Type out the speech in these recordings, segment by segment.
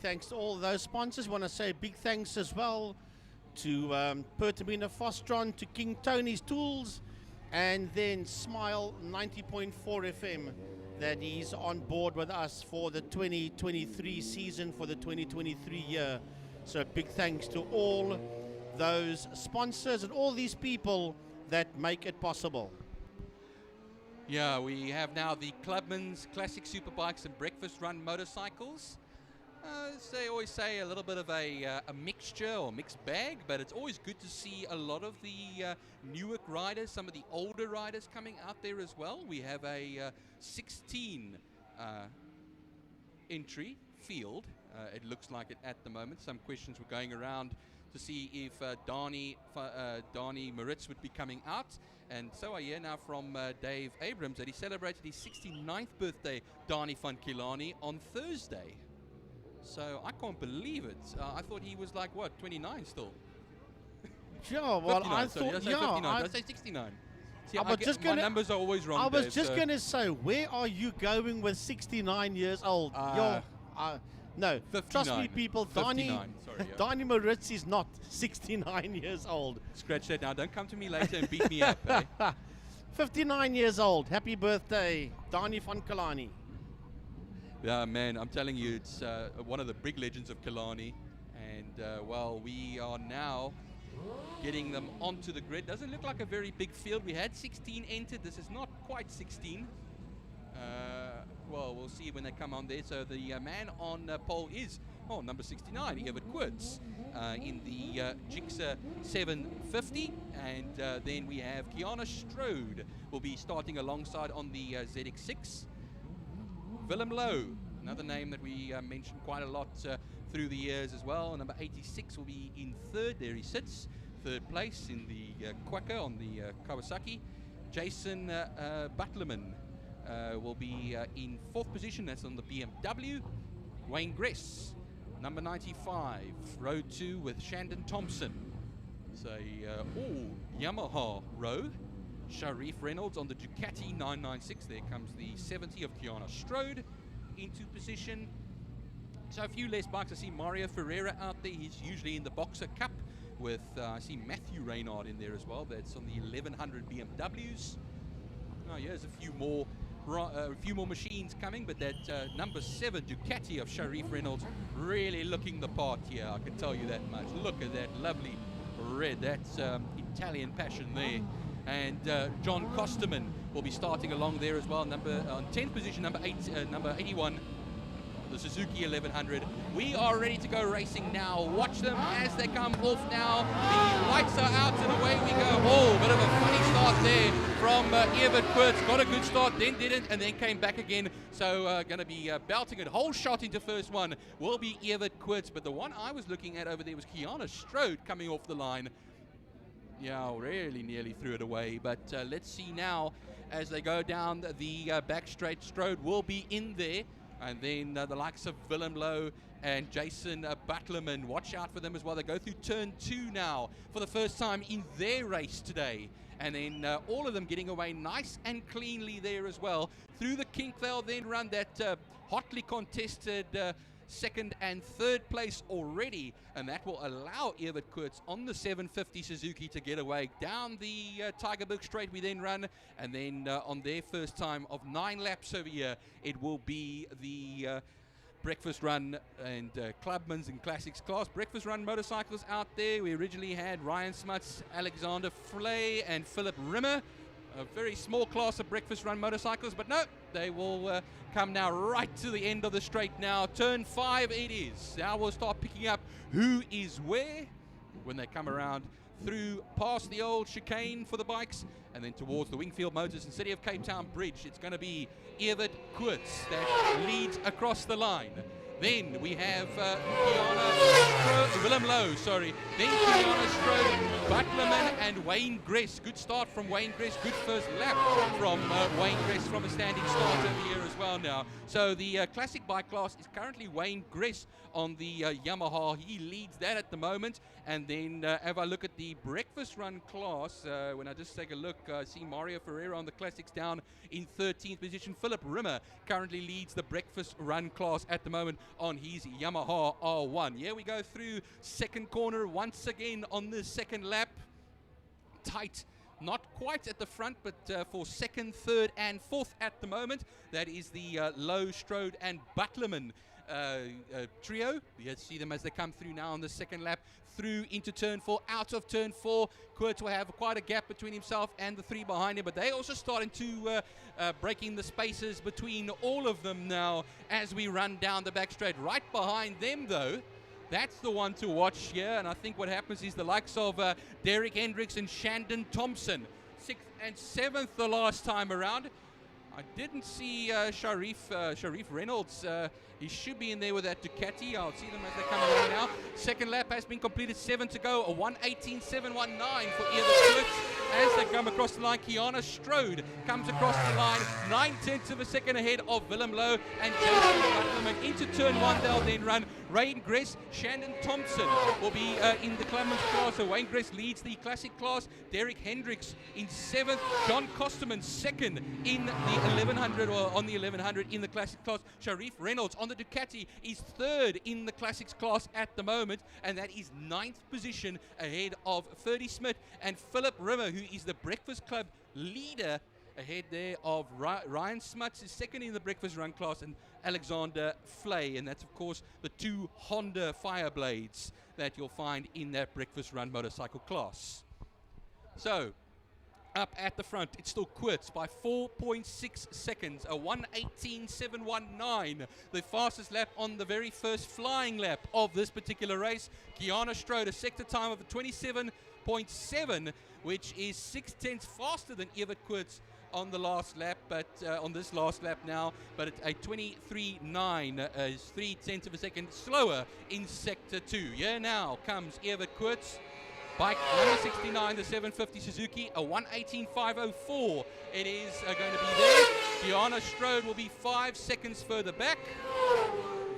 Thanks to all those sponsors. Want to say big thanks as well to Pertamina Fostron, to King Tony's Tools, and then Smile 90.4 FM that he's on board with us for the 2023 season, for the 2023 year. So big thanks to all those sponsors and all these people that make it possible. Yeah, we have now the Clubman's Classic Superbikes and Breakfast Run Motorcycles. As they always say, a little bit of a mixture or mixed bag, but it's always good to see a lot of the Newark riders, some of the older riders coming out there as well. We have a 16 entry field, it looks like it at the moment. Some questions were going around to see if Dani Maritz would be coming out. And so I hear now from Dave Abrams that he celebrated his 69th birthday, Dani van Killarney, on Thursday. So I can't believe it. I thought he was like, what, 29 still? Yeah, well, I thought, did I say 59? Did I say 69? See, my numbers are always wrong. I was just going to say, where are you going with 69 years old? No, 59. trust me, people. Dani Maritz is not 69 years old. Scratch that now. Don't come to me later and beat me up. Eh? 59 years old. Happy birthday, Dani van Killarney. Yeah, man, I'm telling you, it's one of the big legends of Killarney. And, well, we are now getting them onto the grid. Doesn't look like a very big field. We had 16 entered. This is not quite 16. Well, we'll see when they come on there. So the man on pole is, number 69, Evert Koorts, in the Gixxer 750. And then we have Kiana Strode will be starting alongside on the ZX6. Willem Lowe, another name that we mentioned quite a lot through the years as well. Number 86 will be in third. There he sits, third place in the Quacker on the Kawasaki. Jason Butlerman will be in fourth position. That's on the BMW. Wayne Gress, number 95, row 2 with Shandon Thompson. It's a all Yamaha row. Sharif Reynolds on the Ducati 996. There comes the 70 of Kiana Strode into position. So a few less bikes. I see Mario Ferreira out there. He's usually in the Boxer Cup with, I see Matthew Reynard in there as well. That's on the 1100 BMWs. Oh, here's a few more machines coming, but that number 7 Ducati of Sharif Reynolds really looking the part here. I can tell you that much. Look at that lovely red. That's Italian passion there. And John Kosterman will be starting along there as well. On 10th position, number 81, the Suzuki 1100. We are ready to go racing now. Watch them as they come off now. The lights are out and away we go. Oh, bit of a funny start there from Evert Koorts. Got a good start, then didn't, and then came back again. So going to be belting it. Whole shot into first one will be Evert Koorts. But the one I was looking at over there was Kiana Strode coming off the line. Yeah, really nearly threw it away. But let's see now as they go down the back straight. Strode will be in there. And then the likes of Willem Lowe and Jason Butlerman. Watch out for them as well. They go through turn 2 now for the first time in their race today. And then all of them getting away nice and cleanly there as well. Through the kink, they'll then run that hotly contested second and third place already, and that will allow Evert Koorts on the 750 Suzuki to get away. Down the Tygerberg Straight we then run, and then on their first time of 9 laps over here, it will be the Breakfast Run and Clubman's and Classics class. Breakfast Run motorcycles out there. We originally had Ryan Smuts, Alexander Flay, and Philip Rimmer. A very small class of Breakfast Run motorcycles, but no, they will come now right to the end of the straight now. Turn 5 it is. Now we'll start picking up who is where when they come around through past the old chicane for the bikes and then towards the Wingfield Motors and City of Cape Town Bridge. It's going to be Evert Koorts that leads across the line. Then we have Willem Lowe, sorry. Then Kiana Strode, Butlerman, and Wayne Gress. Good start from Wayne Gress. Good first lap from Wayne Gress from a standing start over here as well now. So the classic bike class is currently Wayne Gress on the Yamaha. He leads that at the moment. And then if I look at the Breakfast Run class, when I just take a look, I see Mario Ferreira on the classics down in 13th position. Philip Rimmer currently leads the Breakfast Run class at the moment. on his Yamaha R1. Here we go through second corner once again on the second lap. Tight, not quite at the front, but for second, third, and fourth at the moment. That is the Lowe, Strode, and Butlerman trio. You see them as they come through now on the second lap, through into turn 4, out of turn 4. Kurt will have quite a gap between himself and the three behind him, but they're also starting to breaking the spaces between all of them now as we run down the back straight. Right behind them, though, that's the one to watch here, and I think what happens is the likes of Derek Hendricks and Shandon Thompson, 6th and 7th the last time around. I didn't see Sharif Reynolds. He should be in there with that Ducati. I'll see them as they come along now. Second lap has been completed, 7 to go. A 1:18.719 for Evert Kurtz as they come across the line. Kiana Strode comes across the line, 9/10 of a second ahead of Willem Lowe and Jason Butlerman. Into turn 1, they'll then run. Wayne Gress, Shandon Thompson will be in the Clubman's class. So Wayne Gress leads the classic class. Derek Hendricks in 7th. John Kosterman 2nd in the 1100, or on the 1100 in the classic class. Sharif Reynolds on the Ducati is 3rd in the classics class at the moment, and that is 9th position ahead of Ferdy Smith and Philip Rimmer, who is the Breakfast Club leader, ahead there of Ryan Smuts is 2nd in the Breakfast Run class, and Alexander Flay, and that's of course the 2 Honda Fireblades that you'll find in that Breakfast Run motorcycle class. So up at the front, it's still Kurtz by 4.6 seconds, a 1:18.719, the fastest lap on the very first flying lap of this particular race. Kiana Strode, a sector time of a 27.7, which is 6/10 faster than Evert Kurtz on the last lap, but on this last lap now, but at a 23.9 is 3/10 of a second slower in sector 2. Here now comes Evert Kurtz. Bike number 69, the 750 Suzuki, a 1:18.504. It is going to be there. Kiana Strode will be 5 seconds further back.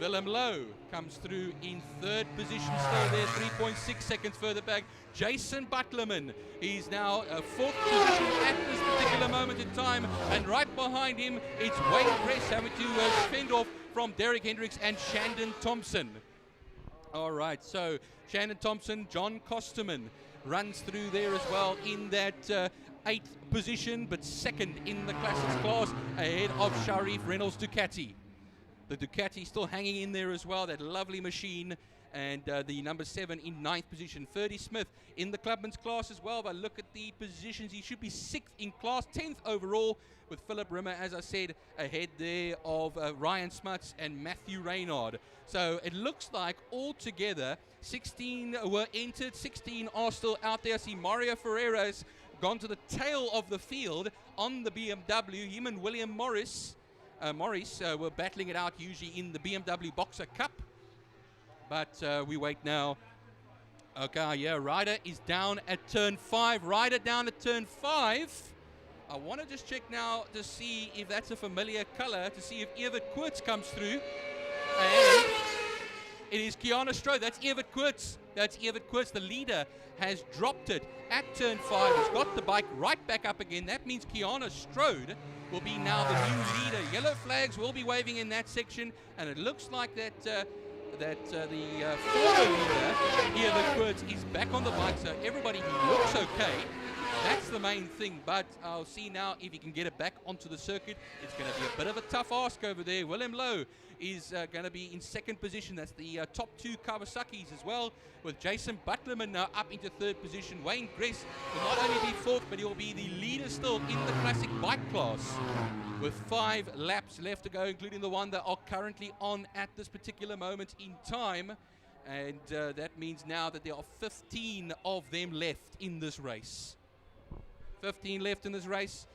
Willem Lowe comes through in 3rd position, still there, 3.6 seconds further back. Jason Butlerman, he's now 4th position at this particular moment in time, and right behind him, it's Wayne Gress having to fend off from Derek Hendricks and Shandon Thompson. All right, so Shandon Thompson, John Kosterman runs through there as well in that 8th position, but 2nd in the classics class ahead of Sharif Reynolds Ducati. The Ducati still hanging in there as well, that lovely machine, and the number 7 in 9th position. Ferdy Smith in the Clubman's class as well, but look at the positions. He should be 6th in class, 10th overall, with Philip Rimmer, as I said, ahead there of Ryan Smuts and Matthew Reynard. So it looks like altogether 16 were entered, 16 are still out there. I see Mario Ferreira's gone to the tail of the field on the BMW. Him and William Morris were battling it out usually in the BMW Boxer Cup. But we wait now. Okay, yeah, Ryder is down at turn 5. Ryder down at turn 5. I want to just check now to see if that's a familiar color, to see if Evert Kurtz comes through. And it is Kiana Strode. That's Evert Kurtz. That's Evert Kurtz. The leader has dropped it at turn 5. He's got the bike right back up again. That means Kiana Strode will be now the new leader. Yellow flags will be waving in that section, and it looks like that the former leader, Evert Kurtz, is back on the bike. So everybody, he looks okay. That's the main thing, but I'll see now if he can get it back onto the circuit. It's going to be a bit of a tough ask over there. Willem Lowe is going to be in 2nd position. That's the top 2 Kawasaki's as well, with Jason Butlerman now up into 3rd position. Wayne Gress will not only be 4th, but he'll be the leader still in the classic bike class, with 5 laps left to go, including the one that are currently on at this particular moment in time. And that means now that there are 15 of them left in this race. 15 left in this race.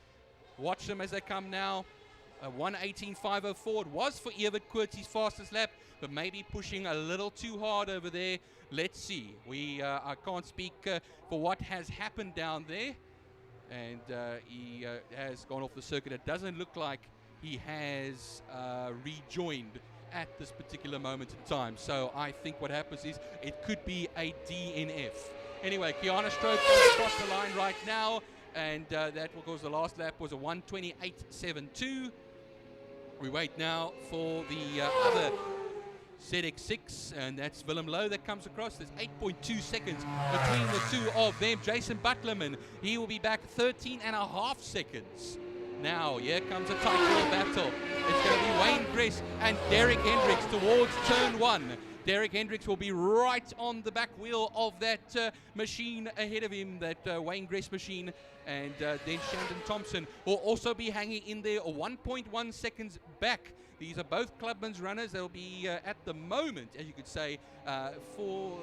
Watch them as they come now. 1:18.504. It was for Evert Kurtz, his fastest lap, but maybe pushing a little too hard over there. Let's see. I can't speak for what has happened down there. And he has gone off the circuit. It doesn't look like he has rejoined at this particular moment in time. So I think what happens is it could be a DNF. Anyway, Kiana Strode comes across the line right now. And that was the last lap was a 1:28.72. We wait now for the other ZX6, and that's Willem Lowe that comes across. There's 8.2 seconds between the two of them. Jason Butlerman, he will be back 13.5 seconds. Now, here comes a tight little battle. It's going to be Wayne Gress and Derek Hendricks towards turn 1. Derek Hendricks will be right on the back wheel of that machine ahead of him, that Wayne Gress machine. And then Shandon Thompson will also be hanging in there 1.1 seconds back. These are both Clubman's runners. They'll be at the moment, as you could say, fourth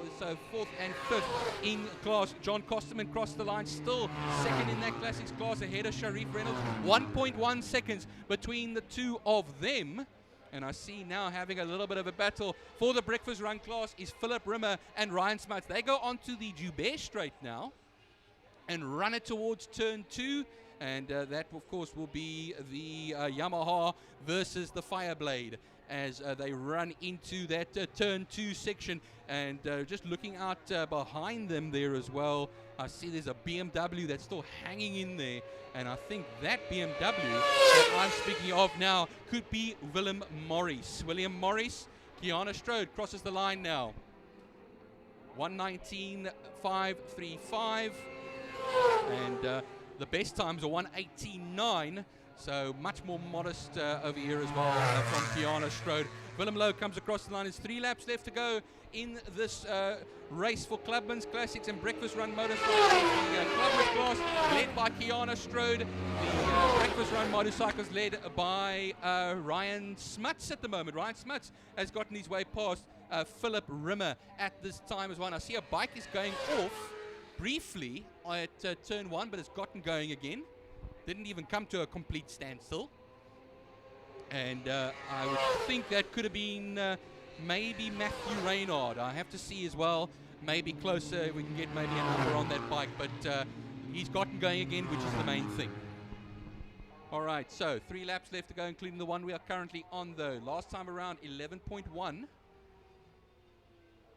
and fifth in class. John Kosterman crossed the line, still second in that classics class, ahead of Sharif Reynolds. 1.1 seconds between the two of them. And I see now having a little bit of a battle for the breakfast run class is Philip Rimmer and Ryan Smuts. They go onto the Joubert straight now and run it towards turn 2. And that, of course, will be the Yamaha versus the Fireblade as they run into that turn 2 section. And just looking out behind them there as well, I see there's a BMW that's still hanging in there. And I think that BMW that I'm speaking of now could be William Morris. William Morris, Kiana Strode crosses the line now. 1:19.535. And the best times are 1:18.9, so much more modest over here as well from Kiana Strode. Willem Lowe comes across the line. There's 3 laps left to go in this race for Clubman's Classics and Breakfast Run Motorcycles. The Clubman's class led by Kiana Strode. The Breakfast Run Motorcycles led by Ryan Smuts at the moment. Ryan Smuts has gotten his way past Philip Rimmer at this time as well. I see a bike is going off briefly at turn 1, but it's gotten going again. Didn't even come to a complete standstill. And I would think that could have been maybe Matthew Reynard. I have to see as well, maybe closer, if we can get maybe a number on that bike, but he's gotten going again, which is the main thing. All right, so 3 laps left to go, including the one we are currently on, though. Last time around, 11.1.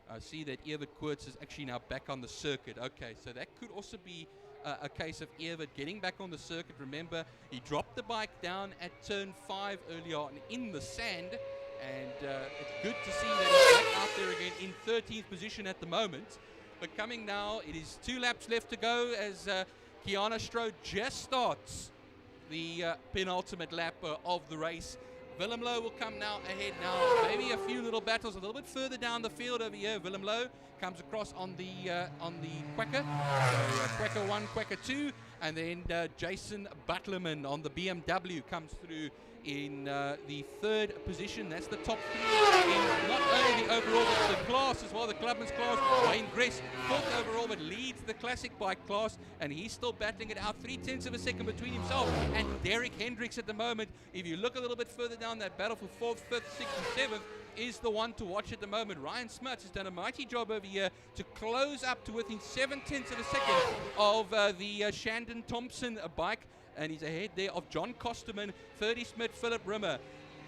I see that Evert Koorts is actually now back on the circuit. Okay, so that could also be a case of Evert getting back on the circuit. Remember, he dropped the bike down at turn 5 earlier on in the sand. And it's good to see that he's back out there again in 13th position at the moment. But coming now, it is 2 laps left to go as Kiana Strode just starts the penultimate lap of the race. Willem Lowe will come now ahead now. Maybe a few little battles a little bit further down the field over here. Willem Lowe comes across on the Quacker. So Quacker 1, Quacker 2, and then Jason Butlerman on the BMW comes through in the 3rd position. That's the top 3 in not only the overall but the class as well, the Clubman's class. Wayne Gress 4th overall but leads the classic bike class, and he's still battling it out 0.3 of a second between himself and Derek Hendricks at the moment. If you look a little bit further down, that battle for 4th, 5th, 6th and 7th is the one to watch at the moment. Ryan Smuts has done a mighty job over here to close up to within 0.7 of a second of the Shandon Thompson bike. And he's ahead there of John Kosterman, 30 Smith, Philip Rimmer.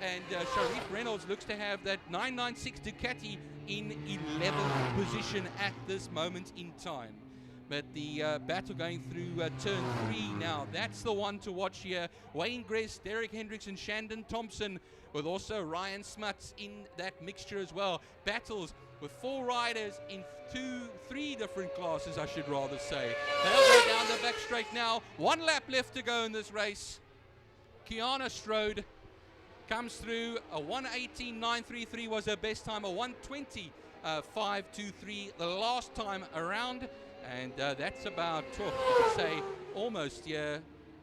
And Sharif Reynolds looks to have that 996 Ducati in 11th position at this moment in time. But the battle going through turn 3 now, that's the one to watch here. Wayne Gress, Derek Hendricks and Shandon Thompson, with also Ryan Smuts in that mixture as well. Battles with 4 riders in 3 different classes, I should rather say. They'll go down the back straight now. 1 lap left to go in this race. Kiana Strode comes through. A 1:18.933 was her best time. A 1:20.523 the last time around. And that's about, you could say, almost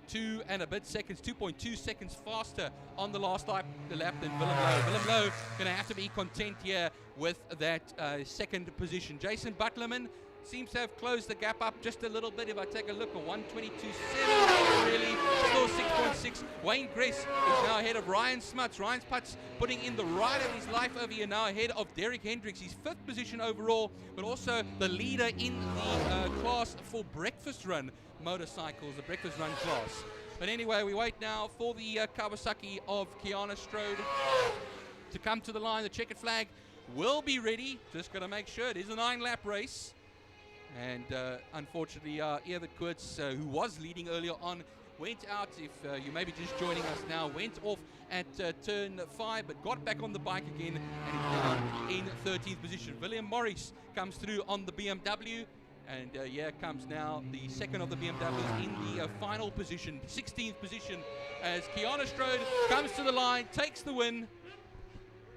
2 and a bit seconds, 2.2 seconds faster on the last lap than Willem Lowe. Willem Lowe going to have to be content here with that 2nd position. Jason Butlerman seems to have closed the gap up just a little bit. If I take a look at 1:22.7, really, still 6.6. Wayne Gress is now ahead of Ryan Smuts. Ryan Smuts putting in the ride of his life over here now, ahead of Derek Hendricks. He's 5th position overall, but also the leader in the class for breakfast run motorcycles, the breakfast run class. But anyway, we wait now for the Kawasaki of Kiana Strode to come to the line. The checkered flag will be ready. Just got to make sure it is a 9-lap race. And unfortunately, Evert Koorts, who was leading earlier on, went out, if you may be just joining us now, went off at turn 5, but got back on the bike again and is now in 13th position. William Morris comes through on the BMW. And here comes now the second of the BMWs in the final position, 16th position, as Kiana Strode comes to the line, takes the win.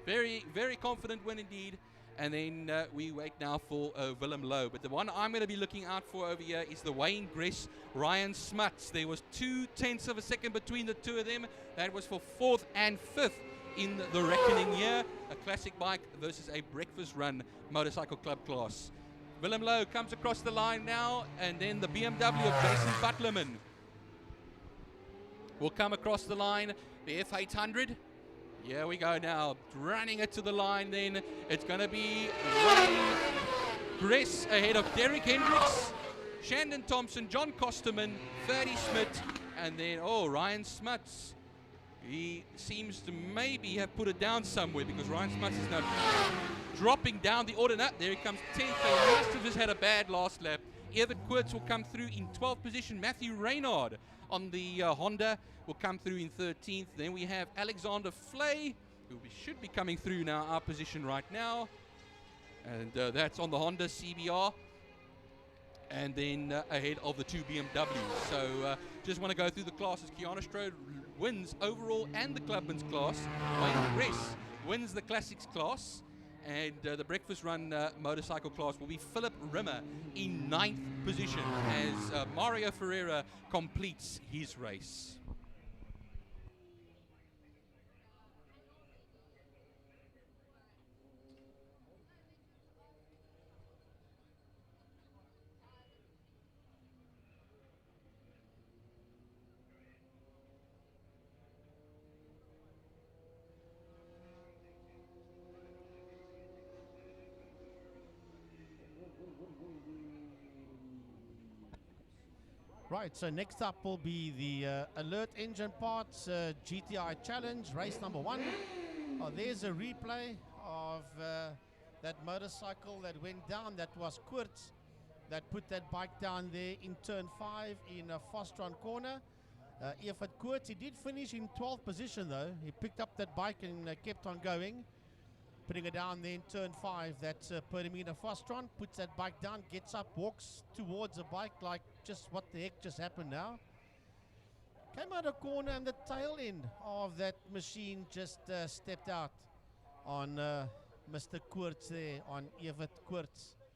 Very, very confident win indeed. And then we wait now for Willem Lowe. But the one I'm going to be looking out for over here is the Wayne Gress, Ryan Smuts. There was 0.2 of a second between the two of them. That was for 4th and 5th in the reckoning here. A classic bike versus a breakfast run motorcycle club class. Willem Lowe comes across the line now, and then the BMW of Jason Butlerman will come across the line. The F800. Here we go now, running it to the line then. It's going to be Wayne Gress ahead of Derek Hendricks, Shandon Thompson, John Kosterman, Ferdy Schmidt, and then, Ryan Smuts. He seems to maybe have put it down somewhere because Ryan Smuts is now dropping down the order. There he comes, 10th. He must have just had a bad last lap. Evert Koorts will come through in 12th position. Matthew Reynard on the Honda will come through in 13th. Then we have Alexander Flay, who should be coming through now, our position right now. And that's on the Honda CBR. And then ahead of the two BMWs. So just want to go through the classes. Kiana Strode wins overall and the Clubman's class. Wayne Gress wins the Classics class. And the breakfast run motorcycle class will be Philip Rimmer in 9th position as Mario Ferreira completes his race. Right, so next up will be the Alert Engine Parts GTI Challenge, race number 1. There's a replay of that motorcycle that went down. That was Koorts that put that bike down there in turn 5 in a Fostron corner. Evert Koorts, he did finish in 12th position though. He picked up that bike and kept on going, putting it down there in turn 5. That's Pertamina Fostron, puts that bike down, gets up, walks towards the bike like just what the heck just happened now. Came out a corner and the tail end of that machine just stepped out on Mr. Koorts there, on Evert Koorts.